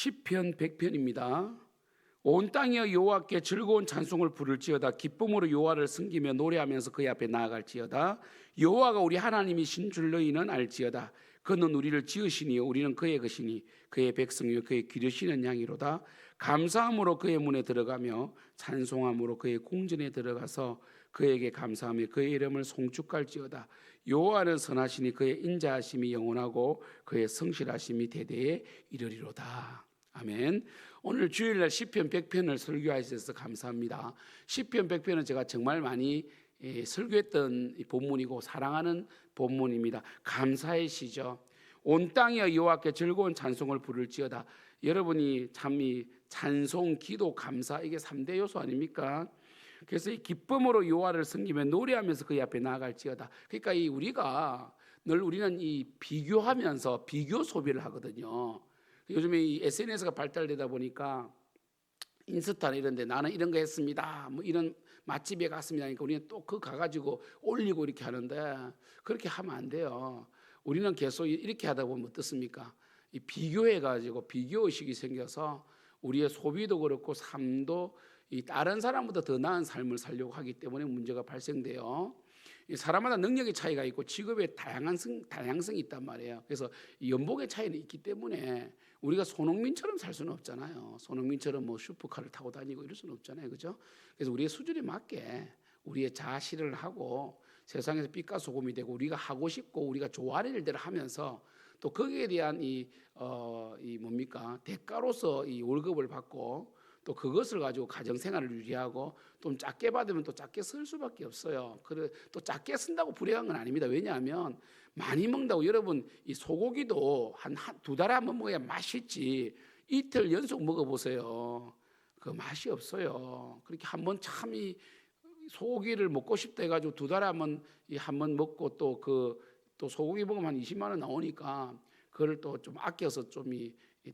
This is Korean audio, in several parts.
시편 100편입니다. 온 땅이여 여호와께 즐거운 찬송을 부를지어다. 기쁨으로 여호와를 섬기며 노래하면서 그의 앞에 나아갈지어다. 여호와가 우리 하나님이신 줄 너희는 알지어다. 그는 우리를 지으시니요 우리는 그의 것이니 그의 백성이요 그의 기르시는 양이로다. 감사함으로 그의 문에 들어가며 찬송함으로 그의 궁전에 들어가서 그에게 감사하며 그의 이름을 송축할지어다. 여호와는 선하시니 그의 인자하심이 영원하고 그의 성실하심이 대대에 이르리로다. 아멘. 오늘 주일날 시편 100편을 설교하셔서 감사합니다. 시편 100편은 제가 정말 많이 설교했던 본문이고 사랑하는 본문입니다. 감사의 시죠. 온 땅이여 여호와께 즐거운 찬송을 부를지어다. 여러분이 참 이 찬송, 기도, 감사 이게 3대 요소 아닙니까? 그래서 이 기쁨으로 여호와를 섬기며 노래하면서 그의 앞에 나아갈지어다. 그러니까 이 우리가 늘 우리는 이 비교하면서 비교 소비를 하거든요. 요즘에 이 SNS가 발달되다 보니까 인스타나 이런 데 나는 이런 거 했습니다. 뭐 이런 맛집에 갔습니다. 그러니까 우리는 또 그 가가지고 올리고 이렇게 하는데 그렇게 하면 안 돼요. 우리는 계속 이렇게 하다 보면 어떻습니까? 이 비교해가지고 비교의식이 생겨서 우리의 소비도 그렇고 삶도 이 다른 사람보다 더 나은 삶을 살려고 하기 때문에 문제가 발생돼요. 사람마다 능력의 차이가 있고 직업의 다양성이 있단 말이에요. 그래서 연봉의 차이는 있기 때문에 우리가 손흥민처럼 살 수는 없잖아요. 손흥민처럼 뭐 슈퍼카를 타고 다니고 이럴 수는 없잖아요, 그죠? 그래서 우리의 수준에 맞게 우리의 자아실현을 하고 세상에서 빛과 소금이 되고 우리가 하고 싶고 우리가 좋아하는 일들을 하면서 또 거기에 대한 이 뭡니까 대가로서 이 월급을 받고 또 그것을 가지고 가정생활을 유지하고 좀 작게 받으면 또 작게 쓸 수밖에 없어요. 그래 또 작게 쓴다고 불행한 건 아닙니다. 왜냐하면 많이 먹는다고 여러분 이 소고기도 한 두 달에 한 번 먹어야 맛있지 이틀 연속 먹어보세요. 그 맛이 없어요. 그렇게 한 번 참 이 소고기를 먹고 싶다 해가지고 두 달에 한 번 먹고 또 소고기 먹으면 한 20만 원 나오니까 그걸 또 좀 아껴서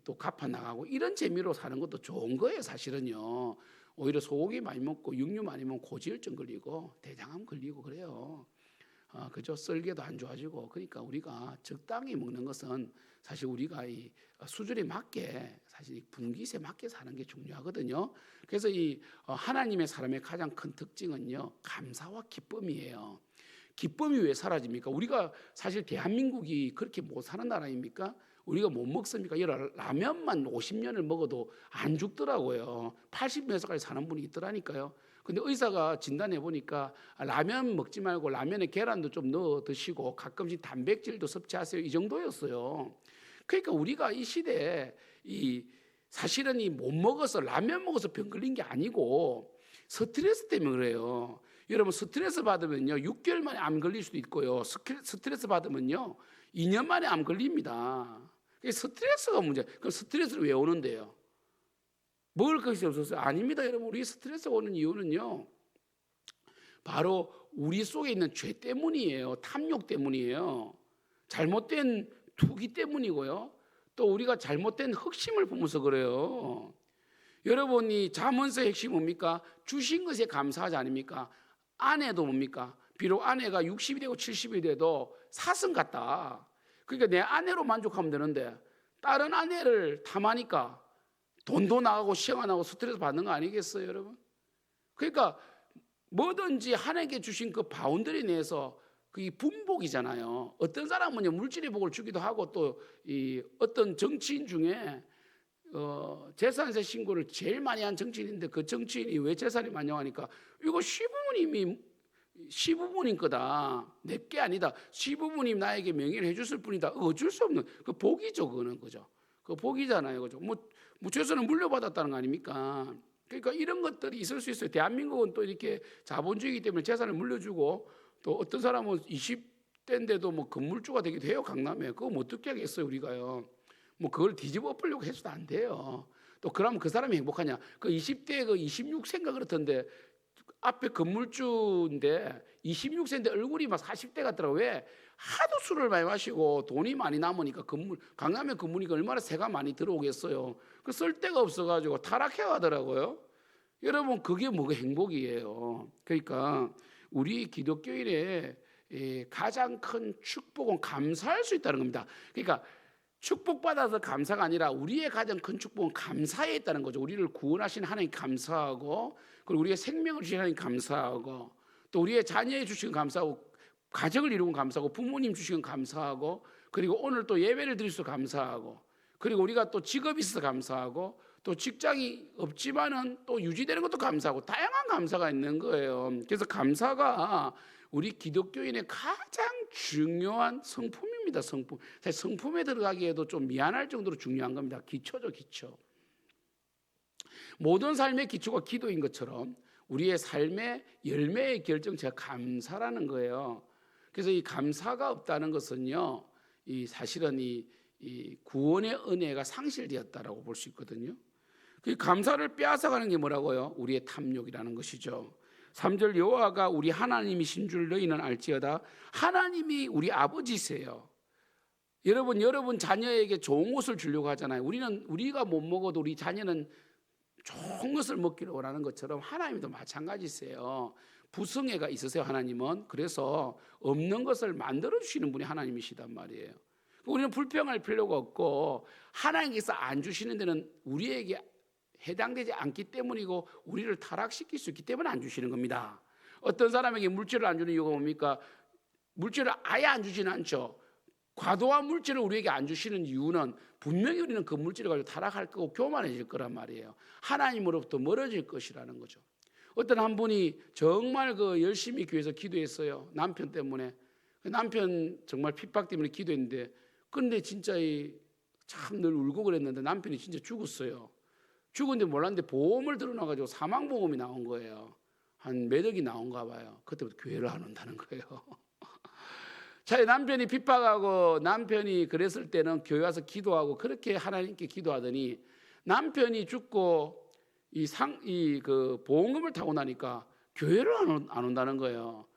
또 갚아 나가고 이런 재미로 사는 것도 좋은 거예요. 사실은요. 오히려 소고기 많이 먹고 육류 많이 먹으면 고지혈증 걸리고 대장암 걸리고 그래요. 그죠? 썰개도 안 좋아지고 그러니까 우리가 적당히 먹는 것은 사실 우리가 이 수준에 맞게 사실 분깃에 맞게 사는 게 중요하거든요. 그래서 이 하나님의 사람의 가장 큰 특징은요 감사와 기쁨이에요. 기쁨이 왜 사라집니까? 우리가 사실 대한민국이 그렇게 못 사는 나라입니까? 우리가 못 먹습니까? 라면만 50년을 먹어도 안 죽더라고요. 80몇 살까지 사는 분이 있더라니까요. 근데 의사가 진단해 보니까 라면 먹지 말고 라면에 계란도 좀 넣어 드시고 가끔씩 단백질도 섭취하세요. 이 정도였어요. 그러니까 우리가 이 시대에 사실은 못 먹어서 라면 먹어서 병 걸린 게 아니고 스트레스 때문에 그래요. 여러분 스트레스 받으면요 6개월 만에 암 걸릴 수도 있고요. 스트레스 받으면요 2년 만에 암 걸립니다. 스트레스가 문제. 그럼 스트레스를 왜 오는데요? 먹을 것이 없어서 아닙니다. 여러분 우리 스트레스가 오는 이유는요 바로 우리 속에 있는 죄 때문이에요. 탐욕 때문이에요. 잘못된 투기 때문이고요. 또 우리가 잘못된 흑심을 품어서 그래요. 여러분이 잠언서의 핵심이 뭡니까? 주신 것에 감사하지 않습니까? 아내도 뭡니까? 비록 아내가 60이 되고 70이 돼도 사슴 같다. 그러니까 내 아내로 만족하면 되는데 다른 아내를 탐하니까 돈도 나가고 시간 나가고 스트레스 받는 거 아니겠어요, 여러분? 그러니까 뭐든지 하나님께 주신 그 바운더리 내에서 그게 분복이잖아요. 어떤 사람은요 물질의 복을 주기도 하고 또 어떤 정치인 중에 재산세 신고를 제일 많이 한 정치인인데 그 정치인이 왜 재산이 많이 나가니까 이거 시부모님 거다. 내게 아니다. 시부모님 나에게 명의를 해줬을 뿐이다. 어쩔 수 없는 그 복이죠. 그거는 그죠. 그 복이잖아요. 그죠. 뭐 재산을 물려받았다는 거 아닙니까? 그러니까 이런 것들이 있을 수 있어요. 대한민국은 또 이렇게 자본주의이기 때문에 재산을 물려주고 또 어떤 사람은 20대인데도 뭐 건물주가 되기도 해요. 강남에. 그거 뭐 어떻게 하겠어요. 우리가요. 뭐 그걸 뒤집어 엎으려고 해서도 안 돼요. 또 그러면 그 사람이 행복하냐? 그 20대 그 26세인가 그렇던데 앞에 건물주인데 26세인데 얼굴이 막 40대 같더라고. 왜? 하도 술을 많이 마시고 돈이 많이 남으니까 강남에 건물이니까 얼마나 새가 많이 들어오겠어요. 그 쓸 데가 없어가지고 타락해 가더라고요. 여러분 그게 뭐가 행복이에요. 그러니까 우리 기독교인의 가장 큰 축복은 감사할 수 있다는 겁니다. 그러니까 축복받아서 감사가 아니라 우리의 가장 큰 축복은 감사에 있다는 거죠. 우리를 구원하신 하나님 감사하고, 그리고 우리의 생명을 주신 하나님 감사하고, 또 우리의 자녀에 주신 감사하고, 가정을 이루고 감사하고, 부모님 주신 감사하고, 그리고 오늘 또 예배를 드릴 수 감사하고, 그리고 우리가 또 직업이 있어서 감사하고, 또 직장이 없지만은 또 유지되는 것도 감사하고, 다양한 감사가 있는 거예요. 그래서 감사가 우리 기독교인의 가장 중요한 성품입니다. 성품. 사실 성품에 들어가기에도 좀 미안할 정도로 중요한 겁니다. 기초죠, 기초. 모든 삶의 기초가 기도인 것처럼 우리의 삶의 열매의 결정체가 감사라는 거예요. 그래서 이 감사가 없다는 것은요, 이 사실은 이 구원의 은혜가 상실되었다라고 볼 수 있거든요. 그 감사를 빼앗아가는 게 뭐라고요? 우리의 탐욕이라는 것이죠. 3절 여호와가 우리 하나님이신 줄 너희는 알지어다. 하나님이 우리 아버지세요. 여러분 자녀에게 좋은 것을 주려고 하잖아요. 우리가 못 먹어도 우리 자녀는 좋은 것을 먹기를 원하는 것처럼 하나님도 마찬가지세요. 부성애가 있으세요, 하나님은. 그래서 없는 것을 만들어 주시는 분이 하나님이시단 말이에요. 우리는 불평할 필요가 없고, 하나님께서 안 주시는 데는 우리에게 해당되지 않기 때문이고, 우리를 타락시킬 수 있기 때문에 안 주시는 겁니다. 어떤 사람에게 물질을 안 주는 이유가 뭡니까? 물질을 아예 안 주지는 않죠. 과도한 물질을 우리에게 안 주시는 이유는 분명히 우리는 그 물질을 가지고 타락할 거고 교만해질 거란 말이에요. 하나님으로부터 멀어질 것이라는 거죠. 어떤 한 분이 정말 열심히 교회에서 기도했어요. 남편 때문에. 남편 정말 핍박 때문에 기도했는데, 근데 진짜 참 늘 울고 그랬는데 남편이 진짜 죽었어요. 죽었는데 몰랐는데 보험을 들어놔가지고 사망보험이 나온 거예요. 한 몇 억이 나온가 봐요. 그때부터 교회를 안 온다는 거예요. 자기 남편이 핍박하고 남편이 그랬을 때는 교회 와서 기도하고 그렇게 하나님께 기도하더니, 남편이 죽고 그 보험금을 타고 나니까 교회를 안 온다는 거예요.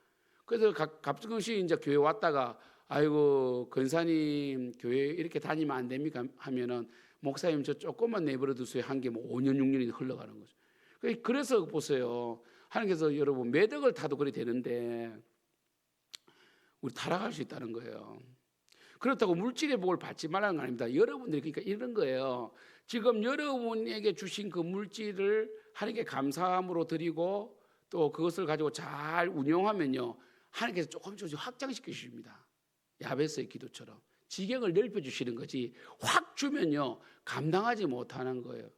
그래서 가끔씩 이제 교회 왔다가, 아이고 권사님 교회 이렇게 다니면 안 됩니까 하면은, 목사님 저 조금만 내버려 두세요 한 게 뭐 5년 6년이 흘러가는 거죠. 그래서 보세요, 하나님께서 여러분 매덕을 타도 그래 되는데 우리 타락할 수 있다는 거예요. 그렇다고 물질의 복을 받지 말라는 거 아닙니다. 여러분들이 그러니까 이런 거예요. 지금 여러분에게 주신 그 물질을 하나님께 감사함으로 드리고, 또 그것을 가지고 잘 운용하면요, 하나님께서 조금씩 확장시켜 주십니다. 야베스의 기도처럼 지경을 넓혀 주시는 거지, 확 주면요 감당하지 못하는 거예요.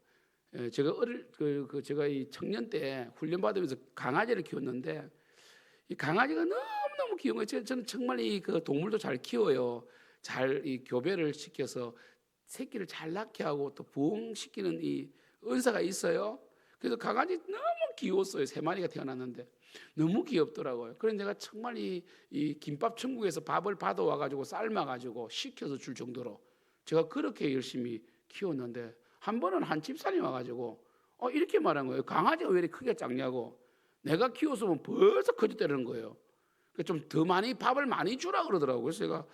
제가 제가 이 청년 때 훈련 받으면서 강아지를 키웠는데, 이 강아지가 너무 귀여운 거예요. 저는 정말 그 동물도 잘 키워요. 잘 이 교배를 시켜서 새끼를 잘 낳게 하고 또 부흥시키는 이 은사가 있어요. 그래서 강아지 너무 귀여웠어요. 3마리가 태어났는데 너무 귀엽더라고요. 그래서 내가 정말 이 김밥 천국에서 밥을 받아와가지고 삶아가지고 식혀서 줄 정도로 제가 그렇게 열심히 키웠는데, 한 번은 한 집사님 와가지고 이렇게 말한 거예요. 강아지가 왜 이렇게 크게 작냐고. 내가 키웠으면 벌써 커졌다는 거예요. 좀 더 많이 밥을 많이 주라 그러더라고요. 그래서 제가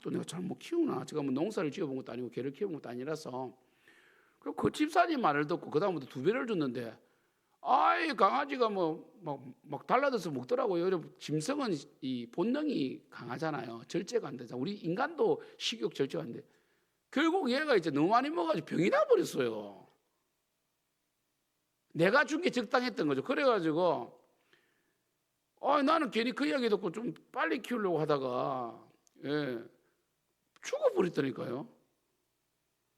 또 내가 잘못 키우나. 제가 뭐 농사를 지어본 것도 아니고 개를 키워본 것도 아니라서. 그 집사님 말을 듣고 그 다음부터 2배를 줬는데, 강아지가 막 달라져서 먹더라고요. 여러분, 짐승은 이 본능이 강하잖아요. 절제가 안 되잖아요. 우리 인간도 식욕 절제가 안 돼. 결국 얘가 이제 너무 많이 먹어가지고 병이 나버렸어요. 내가 준 게 적당했던 거죠. 그래가지고 나는 괜히 그 이야기 듣고 좀 빨리 키우려고 하다가 죽어버렸다니까요.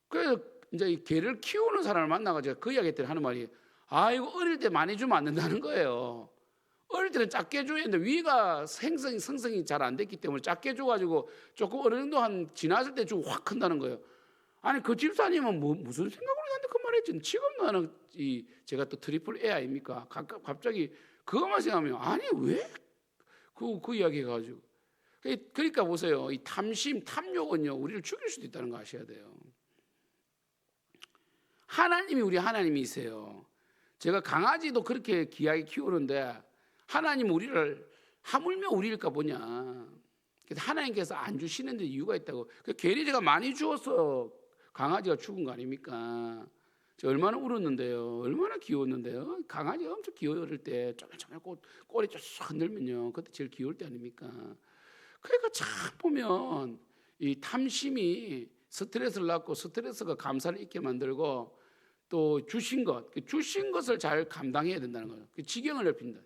그래서 이제 이 개를 키우는 사람을 만나가지고 그 이야기 때 하는 말이, 이거 어릴 때 많이 주면 안 된다는 거예요. 어릴 때는 작게 줘야 되는데 위가 성성이 잘 안 됐기 때문에 작게 줘가지고 조금 어느 정도 한 지났을 때 주고 확 큰다는 거예요. 아니 그 집사님은 무슨 생각으로 나한테 그 말했지? 지금 나는 제가 또 트리플 A 아닙니까? 갑자기 그것만 생각하면, 아니 왜 그 이야기 해가지고. 그러니까 보세요, 이 탐욕은요 우리를 죽일 수도 있다는 거 아셔야 돼요. 하나님이 우리 하나님이세요. 제가 강아지도 그렇게 귀하게 키우는데, 하나님 우리를 하물며 우리일까 보냐. 그래서 하나님께서 안 주시는 데 이유가 있다고. 괜히 제가 많이 주어서 강아지가 죽은 거 아닙니까? 제가 얼마나 울었는데요. 얼마나 귀여웠는데요. 강아지가 엄청 귀여워요. 어릴 때 쪼글쪼글 꼬리 쫙 흔들면요, 그때 제일 귀여울 때 아닙니까? 그러니까 참 보면 이 탐심이 스트레스를 낳고 스트레스가 감사를 잊게 만들고 또 주신 것을 잘 감당해야 된다는 거예요. 지경을 넓힌다.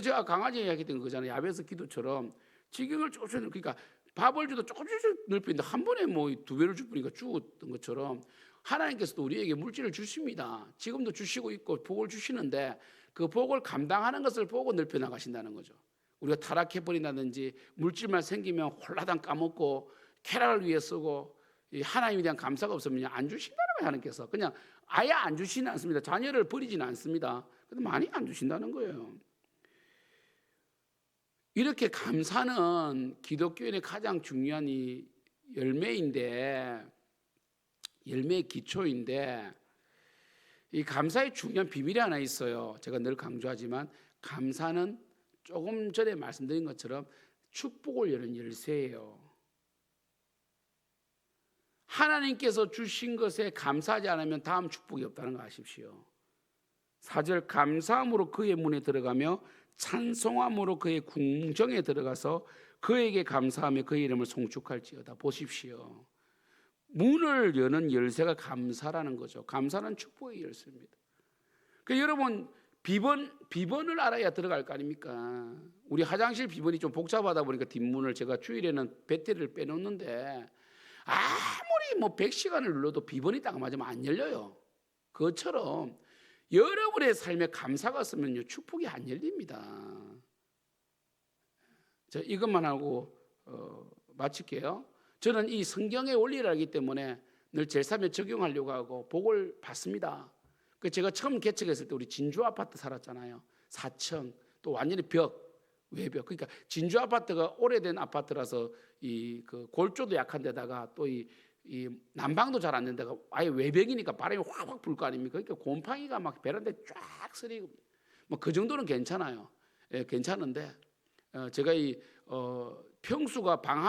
제가 강아지 이야기했던 거잖아요. 야베스 기도처럼 지경을 조금씩, 그러니까 밥을 줘도 조금씩 넓힌다. 한 번에 뭐 2배를 줄 뿐이니까 죽었던 것처럼 하나님께서도 우리에게 물질을 주십니다. 지금도 주시고 있고 복을 주시는데 그 복을 감당하는 것을 보고 넓혀 나가신다는 거죠. 우리가 타락해버린다든지 물질만 생기면 홀라당 까먹고 쾌락을 위해 쓰고 하나님에 대한 감사가 없으면 안 주신다는 거예요. 하나님께서 그냥 아예 안 주시는 않습니다. 자녀를 버리지는 않습니다. 근데 많이 안 주신다는 거예요. 이렇게 감사는 기독교인의 가장 중요한 이 열매의 기초인데, 이 감사의 중요한 비밀이 하나 있어요. 제가 늘 강조하지만 감사는 조금 전에 말씀드린 것처럼 축복을 여는 열쇠예요. 하나님께서 주신 것에 감사하지 않으면 다음 축복이 없다는 거 아십시오. 4절 감사함으로 그의 문에 들어가며 찬송함으로 그의 궁정에 들어가서 그에게 감사하며 그의 이름을 송축할지어다. 보십시오. 문을 여는 열쇠가 감사라는 거죠. 감사는 축복의 열쇠입니다. 여러분 비번을 알아야 들어갈 거 아닙니까? 우리 화장실 비번이 좀 복잡하다 보니까 뒷문을 제가 주일에는 배터리를 빼놓는데 아무리 뭐 100시간을 눌러도 비번이 딱 맞으면 안 열려요. 그것처럼 여러분의 삶에 감사가 없으면요 축복이 안 열립니다. 자, 이것만 하고 마칠게요. 저는 이 성경의 원리를 알기 때문에 늘 제 삶에 적용하려고 하고 복을 받습니다. 제가 처음 개척했을 때 우리 진주 아파트 살았잖아요. 4층 또 완전히 외벽. 그러니까 진주 아파트가 오래된 아파트라서 그 골조도 약한 데다가 또 이 난방도 잘 안 된다가 아예 외벽이니까 바람이 확확 불 거 아닙니까? 그러니까 곰팡이가 막 베란다에 쫙 쓰리고 뭐 그 정도는 괜찮아요. 예, 괜찮은데 제가 평수가 방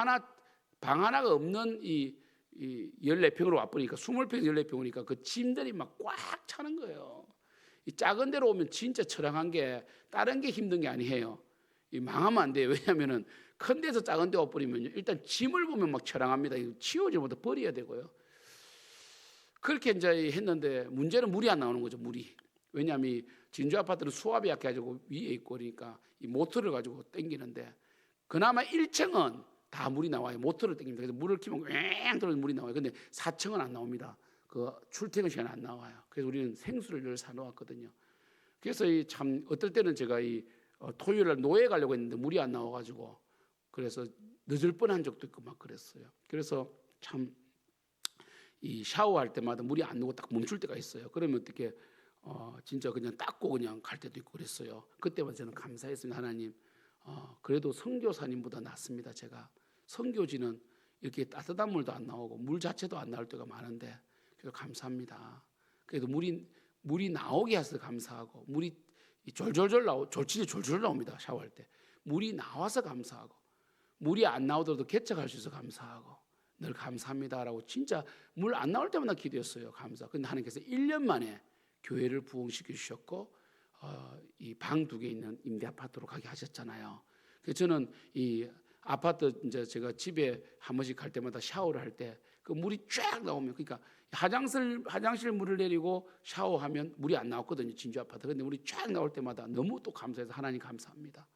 하나가 없는 이 14평으로 와버리니까 20평 14평이니까 그 짐들이 막 꽉 차는 거예요. 이 작은 데로 오면 진짜 처량한 게 다른 게 힘든 게 아니에요. 망하면 안 돼요. 왜냐하면은 큰 데서 작은 데 와버리면요 일단 짐을 보면 막 처량합니다. 치워지 못해 버려야 되고요. 그렇게 이제 했는데 문제는 물이 안 나오는 거죠. 물이. 왜냐하면 이 진주 아파트는 수압이 약해가지고 위에 있고 그러니까 이 모터를 가지고 당기는데 그나마 1층은 다 물이 나와요. 모터를 당깁니다. 그래서 물을 키면 왱 들어서 물이 나와요. 근데 4층은 안 나옵니다. 그 출퇴근 시간에 안 나와요. 그래서 우리는 생수를 늘 사놓았거든요. 그래서 참 어떨 때는 제가 토요일 날 노예 가려고 했는데 물이 안 나와가지고 그래서 늦을 뻔한 적도 있고 막 그랬어요. 그래서 참 샤워할 때마다 물이 안 나오고 딱 멈출 때가 있어요. 그러면 어떻게 진짜 그냥 닦고 그냥 갈 때도 있고 그랬어요. 그때만 저는 감사했습니다. 하나님 그래도 선교사님보다 낫습니다. 제가 선교지는 이렇게 따뜻한 물도 안 나오고 물 자체도 안 나올 때가 많은데 그래서 감사합니다. 그래도 물이 나오게 해서 감사하고 물이 진짜 졸졸 나옵니다. 샤워할 때 물이 나와서 감사하고 물이 안 나오더라도 개척할 수 있어서 감사하고 늘 감사합니다라고 진짜 물 안 나올 때마다 기도했어요. 감사. 근데 하나님께서 1년 만에 교회를 부흥시켜 주셨고 이 방 2개 있는 임대 아파트로 가게 하셨잖아요. 그래서 저는 이 아파트 이제 제가 집에 한 번씩 갈 때마다 샤워를 할 때 그 물이 쫙 나오면 그러니까 화장실 물을 내리고 샤워하면 물이 안 나왔거든요. 진주 아파트. 근데 물이 쫙 나올 때마다 너무 또 감사해서 하나님 감사합니다.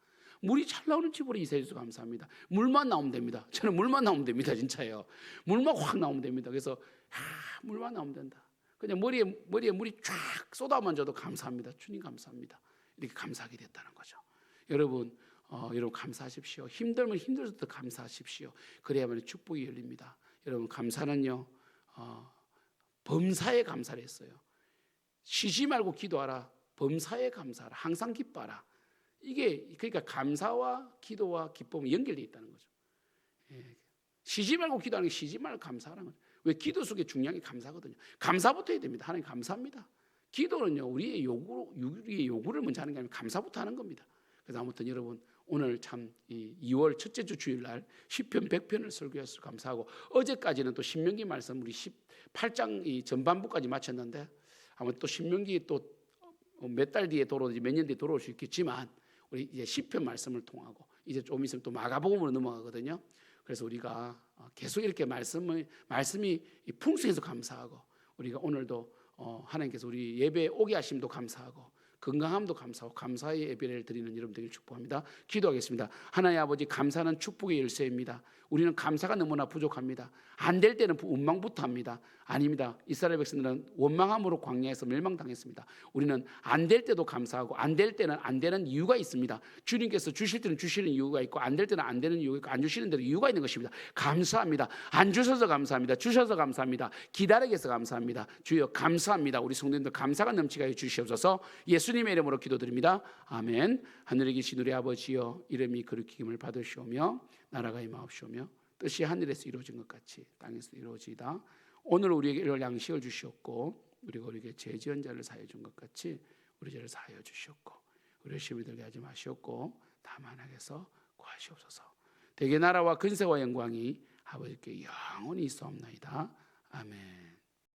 물이 잘 나오는 집으로 이사해 주셔서 감사합니다. 물만 나오면 됩니다. 저는 물만 나오면 됩니다. 진짜예요. 물만 확 나오면 됩니다. 그래서 물만 나오면 된다. 그냥 머리에 물이 쫙 쏟아만 줘도 감사합니다. 주님 감사합니다. 이렇게 감사하게 됐다는 거죠. 여러분 감사하십시오. 힘들면 힘들어도 감사하십시오. 그래야만 축복이 열립니다. 여러분 감사는요 범사에 감사를 했어요. 쉬지 말고 기도하라. 범사에 감사하라. 항상 기뻐하라. 이게 그러니까 감사와 기도와 기쁨이 연결되어 있다는 거죠. 쉬지 말고 기도하는 게 쉬지 말고 감사하는 거죠. 왜 기도 속에 중요한 게 감사거든요. 감사부터 해야 됩니다. 하나님 감사합니다. 기도는요 우리의 요구를 먼저 하는 게 아니라 감사부터 하는 겁니다. 그래서 아무튼 여러분 오늘 참 2월 첫째 주 주일날 시편 100편을 설교해서 감사하고 어제까지는 또 신명기 말씀 우리 18장 이 전반부까지 마쳤는데 아마 또 신명기 또 몇 달 뒤에 돌아오지 몇 년 뒤에 돌아올 수 있겠지만 우리 이제 시편 말씀을 통하고 이제 좀 있으면 또 마가복음으로 넘어가거든요. 그래서 우리가 계속 이렇게 말씀이 풍성해서 감사하고, 우리가 오늘도 하나님께서 우리 예배에 오게 하심도 감사하고 건강함도 감사하고 감사의 예배를 드리는 여러분 되길 축복합니다. 기도하겠습니다. 하나님 아버지, 감사는 축복의 열쇠입니다. 우리는 감사가 너무나 부족합니다. 안 될 때는 원망부터 합니다. 아닙니다. 이스라엘 백성들은 원망함으로 광야에서 멸망당했습니다. 우리는 안 될 때도 감사하고 안 될 때는 안 되는 이유가 있습니다. 주님께서 주실 때는 주시는 이유가 있고 안 될 때는 안 되는 이유가 있고 안 주시는 데도 이유가 있는 것입니다. 감사합니다. 안 주셔서 감사합니다. 주셔서 감사합니다. 기다리게 해서 감사합니다. 주여 감사합니다. 우리 성도님들 감사가 넘치게 해 주시옵소서. 예수님의 이름으로 기도드립니다. 아멘. 하늘에 계신 우리 아버지여, 이름이 거룩히 여김을 받으시오며 나라가 임하옵시오며 뜻이 하늘에서 이루어진 것 같이 땅에서 이루어지이다. 오늘 우리에게 이럴 양식을 주시옵고 그리고 우리에게 죄 지은 자를 사하여 준 것 같이 우리 죄를 사하여 주시옵고 우리를 시험에 들게 하지 마시옵고 다만 악에서 구하시옵소서. 대개 나라와 근세와 영광이 아버지께 영원히 있사옵나이다. 아멘.